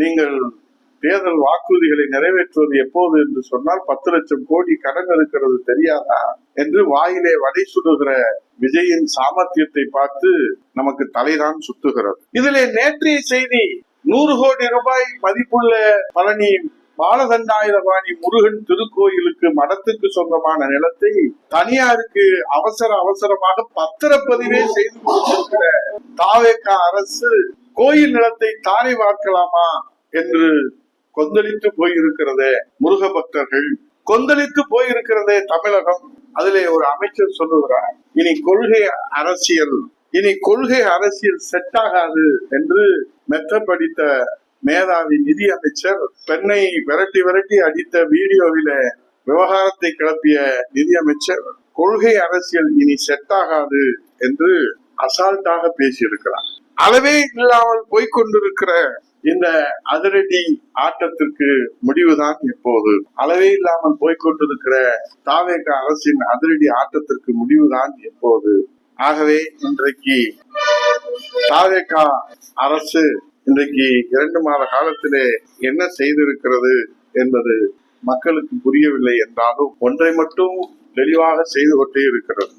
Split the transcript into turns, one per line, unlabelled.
நீங்கள் தேர்தல் வாக்குறுதிகளை நிறைவேற்றுவது எப்போது என்று சொன்னால் 10 லட்சம் கோடி கடன் இருக்கிறது தெரியாதா என்று வாயிலே வடை சுடுகிற விஜயின் சாமர்த்தியத்தை பார்த்து நமக்கு தலைதான் சுத்துகிறது. இதிலே நேற்றைய செய்தி 100 கோடி ரூபாய் மதிப்புள்ள பழனி பாலதண்டாயுதபாணி முருகன் திருக்கோயிலுக்கு மடத்துக்கு சொந்தமான நிலத்தை தனியாருக்கு அவசரமாக பத்திரப்பதிவே செய்து கொடுத்திருக்கிற தாவேக அரசு கோயில் நிலத்தை தாரை வார்க்கலாமா என்று கொந்தளித்து போயிருக்கிறதே முருக பக்தர்கள், கொந்தளித்து போயிருக்கிறதே தமிழகம். அதிலே ஒரு அமைச்சர் சொல்லுகிறார், இனி கொள்கை அரசியல் செட் ஆகாது என்று மெத்த படித்த மேதாவி நிதி அமைச்சர் பெண்ணை விரட்டி அடித்த வீடியோவில விவகாரத்தை கிளப்பிய நிதி அமைச்சர் கொள்கை அரசியல் இனி செட் ஆகாது என்று அசால்ட்டாக பேசியிருக்கிறார். அளவே இல்லாமல் போய்கொண்டிருக்கிற இந்த அதிரடி ஆட்டத்திற்கு முடிவுதான் எப்போது? அளவே இல்லாமல் போய்கொண்டிருக்கிற தாவேக அரசின் அதிரடி ஆட்டத்திற்கு முடிவுதான் எப்போது? ஆகவே இன்றைக்கு தாவேக அரசு இன்றைக்கு 2 மாத காலத்திலே என்ன செய்திருக்கிறது என்பது மக்களுக்கு புரியவில்லை என்றாலும் ஒன்றை மட்டும் தெளிவாக செய்து கொண்டே இருக்கிறது.